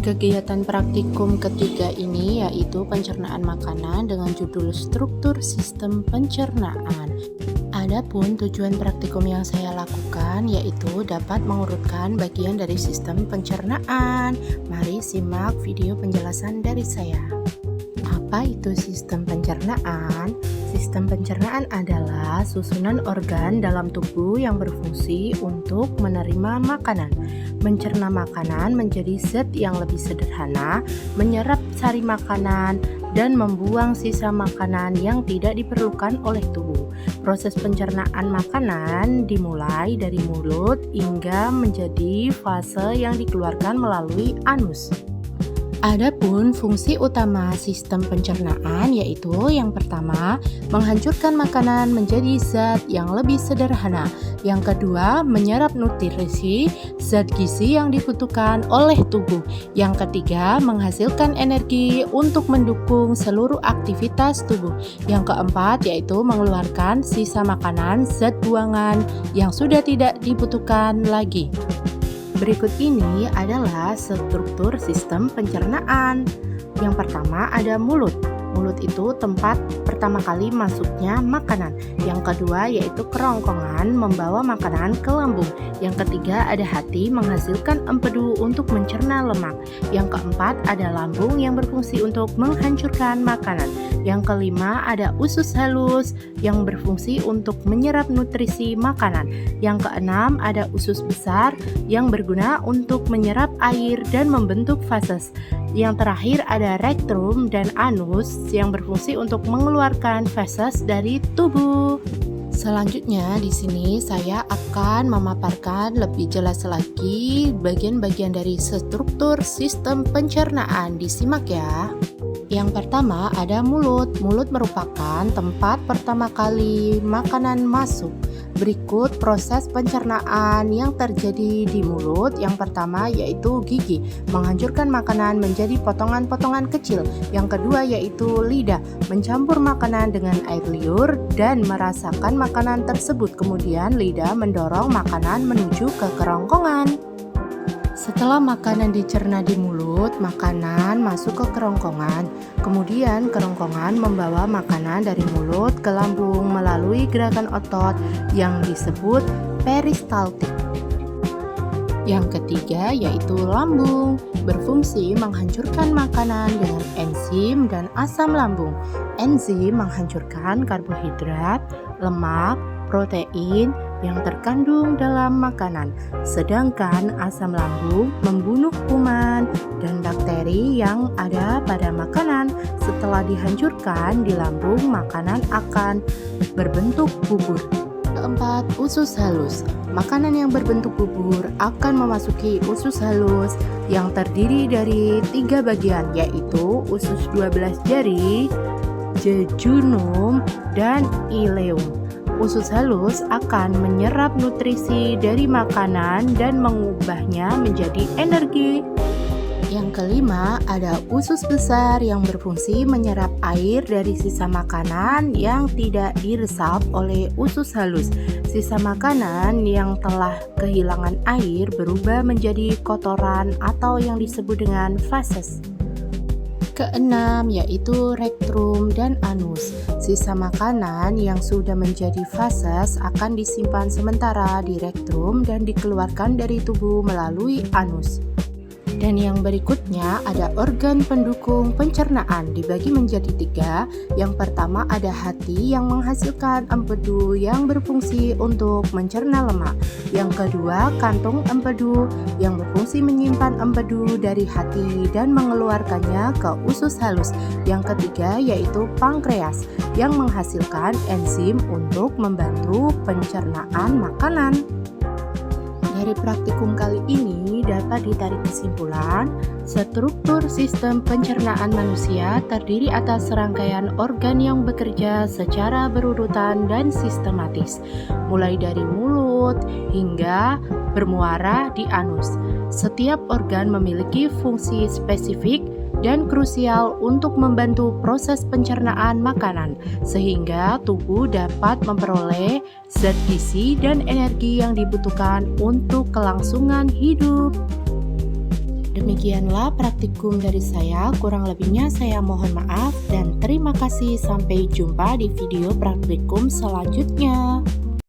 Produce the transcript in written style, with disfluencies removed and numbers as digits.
kegiatan praktikum ketiga ini yaitu pencernaan makanan dengan judul struktur sistem pencernaan. Adapun tujuan praktikum yang saya lakukan yaitu dapat mengurutkan bagian dari sistem pencernaan. Mari simak video penjelasan dari saya. Apa itu sistem pencernaan? Sistem pencernaan adalah susunan organ dalam tubuh yang berfungsi untuk menerima makanan, mencerna makanan menjadi zat yang lebih sederhana, menyerap sari makanan, dan membuang sisa makanan yang tidak diperlukan oleh tubuh. Proses pencernaan makanan dimulai dari mulut hingga menjadi fase yang dikeluarkan melalui anus. Adapun fungsi utama sistem pencernaan yaitu yang pertama, menghancurkan makanan menjadi zat yang lebih sederhana. Yang kedua, menyerap nutrisi, zat gizi yang dibutuhkan oleh tubuh. Yang ketiga, menghasilkan energi untuk mendukung seluruh aktivitas tubuh. Yang keempat, yaitu mengeluarkan sisa makanan, zat buangan yang sudah tidak dibutuhkan lagi. Berikut ini adalah struktur sistem pencernaan. Yang pertama ada mulut. Mulut itu tempat pertama kali masuknya makanan. Yang kedua yaitu kerongkongan membawa makanan ke lambung. Yang ketiga ada hati menghasilkan empedu untuk mencerna lemak. Yang keempat ada lambung yang berfungsi untuk menghancurkan makanan. Yang kelima ada usus halus yang berfungsi untuk menyerap nutrisi makanan. Yang keenam ada usus besar yang berguna untuk menyerap air dan membentuk fases. Yang terakhir ada rektrum dan anus yang berfungsi untuk mengeluarkan feses dari tubuh. Selanjutnya di sini saya akan memaparkan lebih jelas lagi bagian-bagian dari struktur sistem pencernaan. Disimak ya. Yang pertama ada mulut. Mulut merupakan tempat pertama kali makanan masuk. Berikut proses pencernaan yang terjadi di mulut. Yang pertama yaitu gigi, menghancurkan makanan menjadi potongan-potongan kecil. Yang kedua yaitu lidah, mencampur makanan dengan air liur dan merasakan makanan tersebut. Kemudian lidah mendorong makanan menuju ke kerongkongan. Setelah makanan dicerna di mulut, makanan masuk ke kerongkongan. Kemudian kerongkongan membawa makanan dari mulut ke lambung melalui gerakan otot yang disebut peristaltik. Yang ketiga yaitu lambung, berfungsi menghancurkan makanan dengan enzim dan asam lambung. Enzim menghancurkan karbohidrat, lemak, protein yang terkandung dalam makanan, sedangkan asam lambung membunuh kuman dan bakteri yang ada pada makanan. Setelah dihancurkan di lambung, makanan akan berbentuk bubur. Keempat, usus halus. Makanan yang berbentuk bubur akan memasuki usus halus yang terdiri dari 3 bagian, yaitu usus 12 jari, jejunum, dan ileum. Usus halus akan menyerap nutrisi dari makanan dan mengubahnya menjadi energi. Yang kelima, ada usus besar yang berfungsi menyerap air dari sisa makanan yang tidak diresap oleh usus halus. Sisa makanan yang telah kehilangan air berubah menjadi kotoran atau yang disebut dengan fases. Keenam yaitu rektrum dan anus. Sisa makanan yang sudah menjadi fases akan disimpan sementara di rektrum dan dikeluarkan dari tubuh melalui anus. Dan yang berikutnya ada organ pendukung pencernaan, dibagi menjadi 3. Yang pertama ada hati yang menghasilkan empedu yang berfungsi untuk mencerna lemak. Yang kedua kantung empedu yang berfungsi menyimpan empedu dari hati dan mengeluarkannya ke usus halus. Yang ketiga yaitu pankreas yang menghasilkan enzim untuk membantu pencernaan makanan. Dari praktikum kali ini dapat ditarik kesimpulan, struktur sistem pencernaan manusia terdiri atas serangkaian organ yang bekerja secara berurutan dan sistematis, mulai dari mulut hingga bermuara di anus. Setiap organ memiliki fungsi spesifik dan krusial untuk membantu proses pencernaan makanan, sehingga tubuh dapat memperoleh zat gizi dan energi yang dibutuhkan untuk kelangsungan hidup. Demikianlah praktikum dari saya, kurang lebihnya saya mohon maaf dan terima kasih. Sampai jumpa di video praktikum selanjutnya.